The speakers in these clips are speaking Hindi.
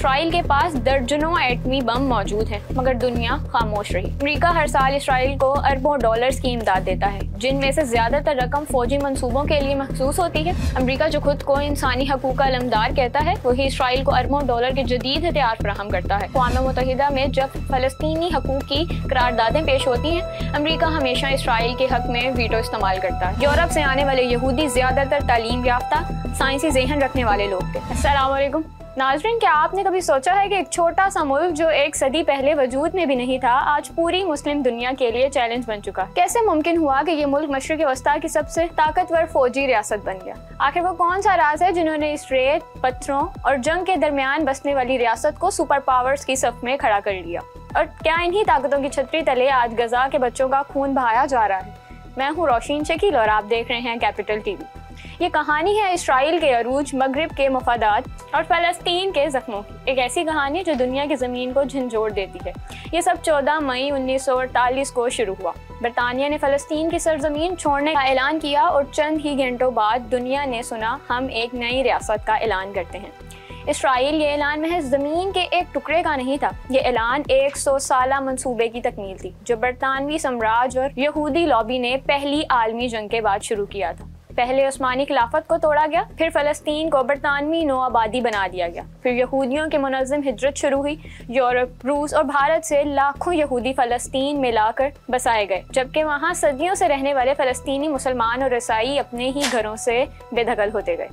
इसराइल के पास दर्जनों एटमी बम मौजूद हैं, मगर दुनिया खामोश रही। अमेरिका हर साल इसराइल को अरबों डॉलर्स की इमदाद देता है, जिनमें से ज्यादातर रकम फौजी मंसूबों के लिए मखसूस होती है। अमेरिका जो खुद को इंसानी हकूक का अलमदार कहता है, वही इसराइल को अरबों डॉलर के जदीद हथियार फराहम करता है। अक़वाम मुत्तहिदा में जब फलस्तीनी हकूक की करारदादें पेश होती हैं, अमेरिका हमेशा इसराइल के हक में वीटो इस्तेमाल करता है। यूरोप से आने वाले यहूदी ज्यादातर तालीम याफ्ता साइंसी ज़हन रखने वाले लोग थे। अस्सलाम वालेकुम नाज़रीन, क्या आपने कभी सोचा है कि एक छोटा सा मुल्क जो एक सदी पहले वजूद में भी नहीं था, आज पूरी मुस्लिम दुनिया के लिए चैलेंज बन चुका? कैसे मुमकिन हुआ कि ये मुल्क मशरिक़ वस्ता की सबसे ताकतवर फौजी रियासत बन गया? आखिर वो कौन सा राज है जिन्होंने इस रेत, पत्थरों और जंग के दरमियान बसने वाली रियासत को सुपर पावर्स की सफ में खड़ा कर लिया? और क्या इन्हीं ताकतों की छतरी तले आज गजा के बच्चों का खून बहाया जा रहा है? मैं हूँ रोशीन शकील और आप देख रहे हैं कैपिटल टीवी। ये कहानी है इसराइल के अरूज, मगरिब के मफादात और फ़लस्तीन के ज़ख्मों की। एक ऐसी कहानी जो दुनिया की ज़मीन को झंझोड़ देती है। ये सब 14 मई 1948 को शुरू हुआ। बरतानिया ने फ़लस्तीन की सरजमीन छोड़ने का ऐलान किया और चंद ही घंटों बाद दुनिया ने सुना, हम एक नई रियासत का ऐलान करते हैं। इसराइल ये ऐलान महज ज़मीन के एक टुकड़े का नहीं था, ये ऐलान 100 साला मंसूबे की तकमील थी, जो बरतानवी साम्राज्य और यहूदी लॉबी ने पहली आलमी जंग के बाद शुरू किया था। पहले उस्मानी खिलाफत को तोड़ा गया, फिर फ़लस्तीन को बरतानवी नौआबादी बना दिया गया, फिर यहूदियों की मुनज़्ज़म हिजरत शुरू हुई। यूरोप, रूस और भारत से लाखों यहूदी फ़लस्तीन में लाकर बसाए गए, जबकि वहाँ सदियों से रहने वाले फ़लस्तीनी मुसलमान और ईसाई अपने ही घरों से बेदखल होते गए।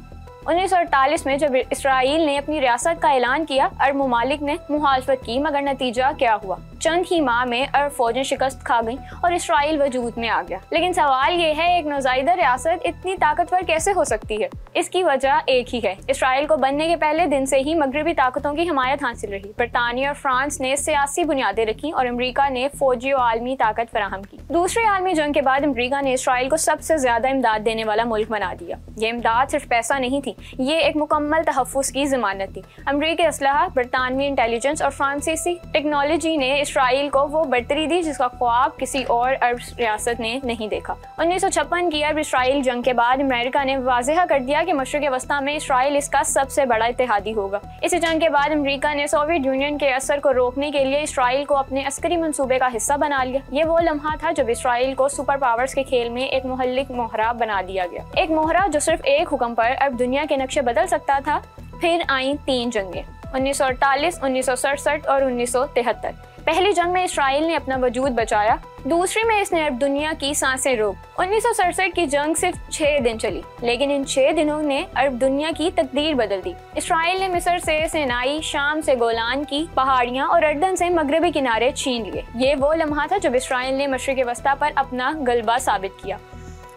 1948 में जब इसराइल ने अपनी रियासत का ऐलान किया, अरब ममालिक ने मुखालफत की, मगर नतीजा क्या हुआ? चंद ही माह में अरब फौजें शिकस्त खा गईं और इसराइल वजूद में आ गया। लेकिन सवाल ये है, एक नौज़ायदा रियासत इतनी ताकतवर कैसे हो सकती है? इसकी वजह एक ही है, इसराइल को बनने के पहले दिन से ही मगरबी ताकतों की हिमायत हासिल रही। बरतानिया और फ्रांस ने सियासी बुनियादें रखी और अमरीका ने फौजी और आलमी ताकत फराहम की। दूसरी आलमी जंग के बाद अमरीका ने इसराइल को सबसे ज्यादा इमदाद देने वाला मुल्क बना दिया। ये इमदाद सिर्फ पैसा नहीं थी, ये एक मुकम्मल तहफ़्फ़ुज़ की ज़मानत थी। अमरीकी असलहा, बरतानवी इंटेलिजेंस और फ्रांसीसी टेक्नोलॉजी ने इसराइल को वो बढ़तरी दी जिसका ख्वाब किसी और अरब रियासत ने नहीं देखा। 1956 की अरब इसराइल जंग के बाद अमेरिका ने वाज़ेह कर दिया कि मशरिक़ वस्ता में इसराइल इसका सबसे बड़ा इत्तेहादी होगा। इस जंग के बाद अमरीका ने सोवियत यूनियन के असर को रोकने के लिए इसराइल को अपने अस्करी मंसूबे का हिस्सा बना लिया। ये वो लम्हा था जब इसराइल को सुपर पावर्स के खेल में एक मुहल्लिक मोहरा बना दिया गया, एक मोहरा जो सिर्फ एक हुक्म पर अरब दुनिया के नक्शे बदल सकता था। फिर आई 3 जंगें, 1948, 1967 और 1973। पहली जंग में इसराइल ने अपना वजूद बचाया, दूसरी में इसने अरब दुनिया की सांसें रोक। 1967 की जंग सिर्फ 6 दिन चली, लेकिन इन 6 दिनों ने अरब दुनिया की तकदीर बदल दी। इसराइल ने मिस्र से सिनाई, शाम से गोलान की पहाड़ियां और अर्दन से मगरबी किनारे छीन लिए। ये वो लम्हा था जब इसराइल ने मशरिक़ वस्ता पर अपना गलबा साबित किया।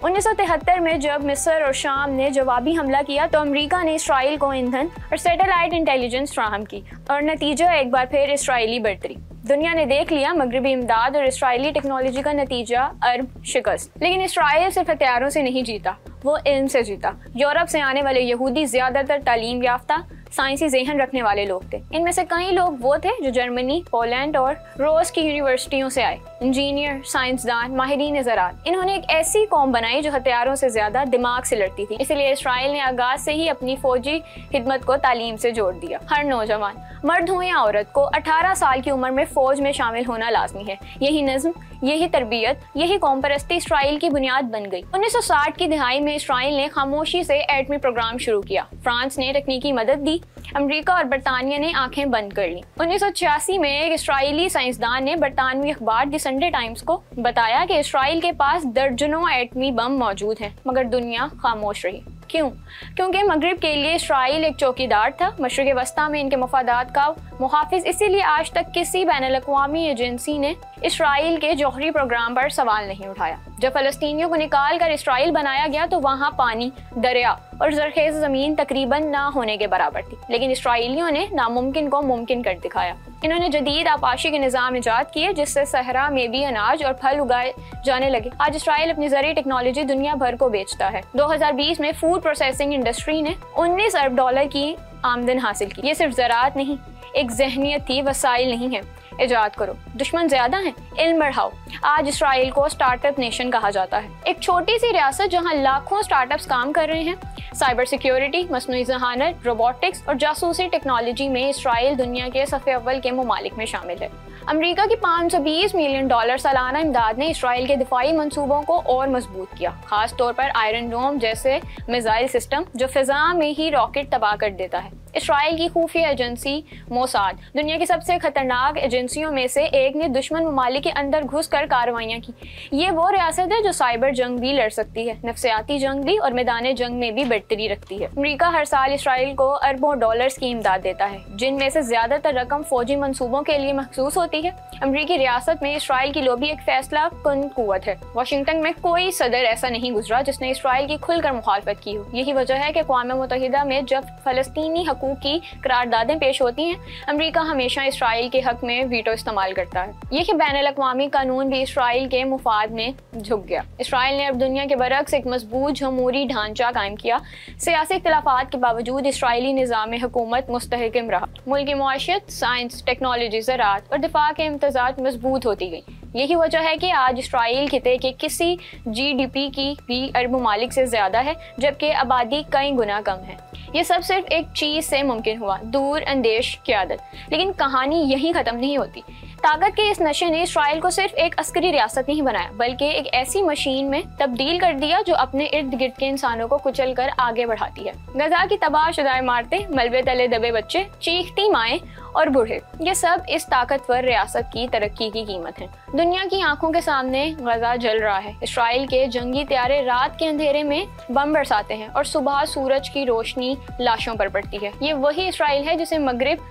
1973 में जब मिस्र और शाम ने जवाबी हमला किया, तो अमेरिका ने इसराइल को ईंधन और सैटेलाइट इंटेलिजेंस फराहम की और नतीजा एक बार फिर इसराइली बढ़तरी। दुनिया ने देख लिया, मगरबी इमदाद और इसराइली टेक्नोलॉजी का नतीजा अरब शिकस्त। लेकिन इसराइल सिर्फ हथियारों से नहीं जीता, वो इल्म से जीता। यूरोप से आने वाले यहूदी ज्यादातर तालीम याफ्ता साइंसी ज़हन रखने वाले लोग थे। इनमें से कई लोग वो थे जो जर्मनी, पोलैंड और रूस की यूनिवर्सिटियों से आए, इंजीनियर, साइंसदान, माहिरीन ज़राअत। इन्होंने एक ऐसी कौम बनाई जो हथियारों से ज्यादा दिमाग से लड़ती थी। इसलिए इसराइल ने आगाज से ही अपनी फौजी खिदमत को तालीम से जोड़ दिया। हर नौजवान, मर्द हो या औरत, को 18 साल की उम्र में फौज में शामिल होना लाजमी है। यही नज्म, यही तरबियत, यही कौम परस्ती इसराइल की बुनियाद बन गई। 1960 की दिहाई में इसराइल ने खामोशी से एटमी प्रोग्राम शुरू किया। फ्रांस ने तकनीकी मदद दी, अमेरिका और बरतानिया ने आंखें बंद कर ली। 1986 में एक इसराइली साइंसदान ने बरतानवी अखबार द संडे टाइम्स को बताया कि इसराइल के पास दर्जनों एटमी बम मौजूद हैं, मगर दुनिया खामोश रही। क्यों? क्योंकि मगरिब के लिए इसराइल एक चौकीदार था। मशरिक़ वस्ता में इनके मफादात का मुहाफिज, इसीलिए आज तक किसी बैनुल-अक़वामी एजेंसी ने इसराइल के जौहरी प्रोग्राम पर सवाल नहीं उठाया। जब फ़लस्तीनियों को निकाल कर इसराइल बनाया गया तो वहाँ पानी, दरिया और ज़रख़ेज़ ज़मीन तकरीबन ना होने के बराबर थी, लेकिन इसराइलियों ने नामुमकिन को मुमकिन कर दिखाया। इन्होंने जदीद आपाशी के निज़ाम ईजाद किए, जिससे सहरा में भी अनाज और फल उगाए जाने लगे। आज इसराइल अपनी ज़रूरी टेक्नोलॉजी दुनिया भर को बेचता है। 2020 में फूड प्रोसेसिंग इंडस्ट्री ने 19 अरब डॉलर की आमदन हासिल की। ये सिर्फ ज़राअत नहीं, एक ज़हनियत थी, वसाइल नहीं है। इजाद करो, दुश्मन ज्यादा हैं, इल्म बढ़ाओ। आज इसराइल को स्टार्टअप नेशन कहा जाता है। एक छोटी सी रियासत जहां लाखों स्टार्टअप्स काम कर रहे हैं। साइबर सिक्योरिटी, मसनूई जहानत, रोबोटिक्स और जासूसी टेक्नोलॉजी में इसराइल दुनिया के सफ़े अव्वल के ममालिक में शामिल है। अमेरिका की $520 मिलियन सालाना इमदाद ने इसराइल के दिफाई मंसूबों को और मजबूत किया, खास तौर पर आयरन डोम जैसे मिसाइल सिस्टम जो फिजा में ही रॉकेट तबाह कर देता है। इसराइल की खुफिया एजेंसी मोसाद, दुनिया की सबसे खतरनाक एजेंसियों में से एक, ने दुश्मन ममालिक के अंदर घुसकर कार्रवाइयाँ की। ये वो रियासत है जो साइबर जंग भी लड़ सकती है, नफ्सियाती जंग भी, और मैदान जंग में भी बढ़तरी रखती है। अमेरिका हर साल इसराइल को अरबों डॉलर्स की इमदाद देता है, जिनमें से ज्यादातर रकम फौजी मंसूबों के लिए मखसूस होती है। अमेरिकी रियासत में इसराइल की लॉबी एक फैसला कुन कुव्वत है। वाशिंगटन में कोई सदर ऐसा नहीं गुजरा जिसने इसराइल की खुलकर मुखालफत की हो। यही वजह है कि अक़वाम मुत्तहिदा में जब फलस्तीनी हकूक़ की करारदादें पेश होती हैं, अमेरिका हमेशा इसराइल के हक में वीटो इस्तेमाल करता है। ये कि बैनुल अक़वामी कानून भी इसराइल के मुफाद में झुक गया। इसराइल ने अब दुनिया के बरक्स एक मजबूत जमहूरी ढांचा कायम किया। सियासी इख्तिलाफात के बावजूद इसराइली निज़ाम हुकूमत मुस्तहकम रहा। मुल्क की मुआशरत, साइंस, टेक्नोलॉजी, ज़राअत और दिफा के इम्तज़ाज़ मजबूत होती गई। यही वजह है कि आज इसराइल खिते के किसी GDP की भी अरब ममालिक से ज़्यादा है, जबकि आबादी कई गुना कम है। ये सब सिर्फ एक चीज़ से मुमकिन हुआ, दूर अंदेश क़यादत। लेकिन कहानी यहीं ख़त्म नहीं होती। ताकत के इस नशे ने इसराइल को सिर्फ एक अस्करी रियासत नहीं बनाया, बल्कि एक ऐसी मशीन में तब्दील कर दिया जो अपने इर्द गिर्द के इंसानों को कुचल कर आगे बढ़ाती है। गजा की तबाहशुदा इमारतें, मलबे तले दबे बच्चे, चीखती माएँ और बूढ़े, ये सब इस ताकतवर रियासत की तरक्की की कीमत है। दुनिया की आंखों के सामने गजा जल रहा है। इसराइल के जंगी त्यारे रात के अंधेरे में बम बरसाते हैं और सुबह सूरज की रोशनी लाशों पर पड़ती है। ये वही इसराइल है जिसे मगरिब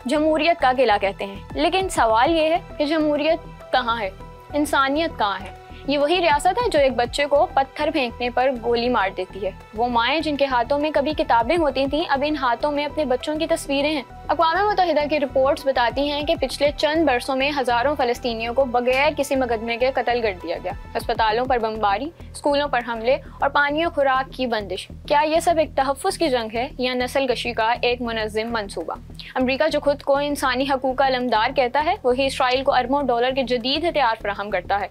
जमहूरियत का किला कहते हैं। लेकिन सवाल ये है कि जमहूरियत कहाँ है, इंसानियत कहाँ है? ये वही रियासत है जो एक बच्चे को पत्थर फेंकने पर गोली मार देती है। वो माएँ जिनके हाथों में कभी किताबें होती थीं, अब इन हाथों में अपने बच्चों की तस्वीरें हैं। अक़वाम मुत्तहिदा की रिपोर्ट्स बताती हैं कि पिछले चंद बरसों में हज़ारों फ़लस्तीनियों को बगैर किसी मुकदमे के कत्ल कर दिया गया। अस्पतालों पर बमबारी, स्कूलों पर हमले और पानी और खुराक की बंदिश। क्या ये सब एक तहफ़्फ़ुज़ की जंग है या नस्ल कशी का एक मुनज़्ज़म मनसूबा? अमरीका जो खुद को इंसानी हकूक़ का अलमदार कहता है, वही इसराइल को अरबों डॉलर के जदीद हथियार फराहम करता है,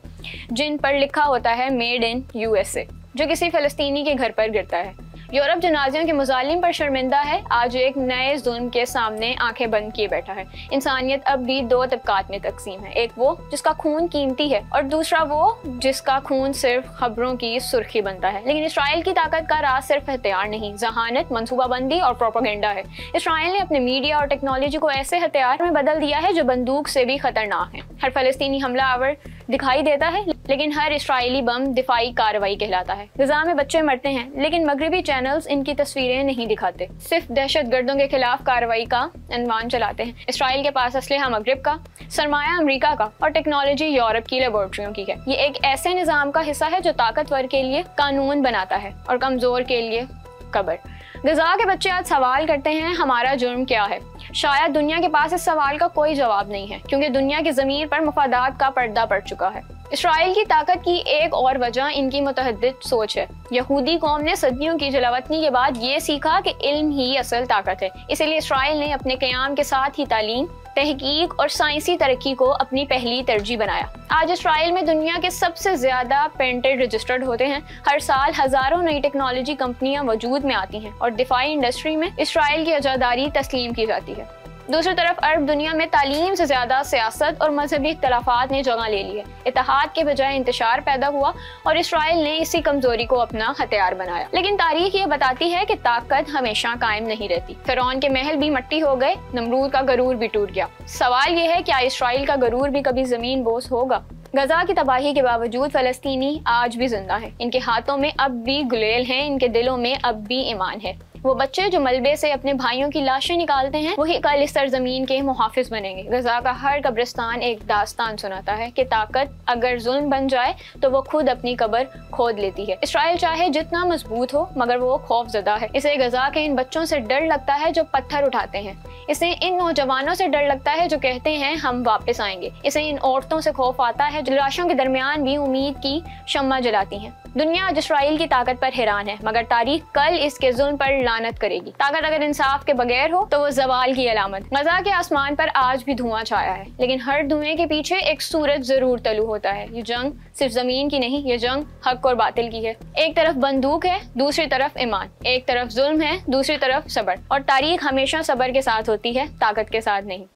जिन पर लिखा होता है मेड इन USA, जो किसी फ़लस्तीनी के घर पर गिरता है। यूरोप जो नाज़ियों के मुजालिम पर शर्मिंदा है, आज एक नए जुल्म के सामने आंखें बंद किए बैठा है। इंसानियत अब भी दो तबकात में तकसीम है, एक वो जिसका खून कीमती है और दूसरा वो जिसका खून सिर्फ खबरों की सुर्खी बनता है। लेकिन इसराइल की ताकत का राज सिर्फ हथियार नहीं, जहानत, मनसूबाबंदी और प्रोपेगेंडा है। इसराइल ने अपने मीडिया और टेक्नोलॉजी को ऐसे हथियार में बदल दिया है जो बंदूक से भी खतरनाक है। हर फलस्तीनी हमलावर दिखाई देता है, लेकिन हर इसराइली बम दिफाई कार्रवाई कहलाता है। गजा में बच्चे मरते हैं, लेकिन मगरबी चैनल्स इनकी तस्वीरें नहीं दिखाते, सिर्फ दहशतगर्दों के खिलाफ कार्रवाई का अनवान चलाते हैं। इसराइल के पास असलहा मगरब का, सरमाया अमेरिका का और टेक्नोलॉजी यूरोप की लेबोरेटरियों की है। ये एक ऐसे निज़ाम का हिस्सा है जो ताकतवर के लिए कानून बनाता है और कमजोर के लिए कब्र। गजा के बच्चे आज सवाल करते हैं, हमारा जुर्म क्या है? शायद दुनिया के पास इस सवाल का कोई जवाब नहीं है, क्योंकि दुनिया की ज़मीन पर मफादात का पर्दा पड़ चुका है। इसराइल की ताकत की एक और वजह इनकी मुतहद्दिद सोच है। यहूदी कौम ने सदियों की जलावतनी के बाद ये सीखा कि इल्म ही असल ताकत है। इसीलिए इसराइल ने अपने क़याम के साथ ही तालीम, तहकीक और साइंसी तरक्की को अपनी पहली तरजीह बनाया। आज इसराइल में दुनिया के सबसे ज़्यादा पेटेंट रजिस्टर्ड होते हैं। हर साल हज़ारों नई टेक्नोलॉजी कंपनियां वजूद में आती हैं और दिफाई इंडस्ट्री में इसराइल की आज़ादारी तस्लीम की जाती है। दूसरी तरफ अरब दुनिया में तालीम से ज़्यादा सियासत और मजहबी इख्तलाफात ने जगह ले ली है। इत्तेहाद के बजाय इंतशार पैदा हुआ और इसराइल ने इसी कमजोरी को अपना हथियार बनाया। लेकिन तारीख ये बताती है कि ताकत हमेशा कायम नहीं रहती। फिरौन के महल भी मट्टी हो गए, नमरूद का गरूर भी टूट गया। सवाल ये है, क्या इसराइल का गरूर भी कभी जमीन बोस होगा? गजा की तबाही के बावजूद फलस्तीनी आज भी जिंदा है। इनके हाथों में अब भी गुलेल हैं, इनके दिलों में अब भी ईमान है। वो बच्चे जो मलबे से अपने भाइयों की लाशें निकालते हैं, वही कल इस सरजमीन के मुहाफिज बनेंगे। गजा का हर कब्रिस्तान एक दास्तान सुनाता है कि ताकत अगर जुल्म बन जाए तो वो खुद अपनी कब्र खोद लेती है। इसराइल चाहे जितना मजबूत हो, मगर वो खौफजदा है। इसे गजा के इन बच्चों से डर लगता है जो पत्थर उठाते हैं। इसे इन नौजवानों से डर लगता है जो कहते हैं हम वापस आएंगे। इसे इन औरतों से खौफ आता है जो लाशों के दरमियान भी उम्मीद की शम्मा जलाती हैं। दुनिया आज इसराइल की ताकत पर हैरान है, मगर तारीख कल इसके जुल्म पर लानत करेगी। ताकत अगर इंसाफ के बगैर हो तो वो जवाल की अलामत। गजा के आसमान पर आज भी धुआं छाया है, लेकिन हर धुएं के पीछे एक सूरज जरूर तलू होता है। ये जंग सिर्फ जमीन की नहीं, ये जंग हक और बातिल की है। एक तरफ बंदूक है, दूसरी तरफ ईमान। एक तरफ जुल्म है, दूसरी तरफ सब्र। और तारीख हमेशा सब्र के साथ होती है, ताकत के साथ नहीं।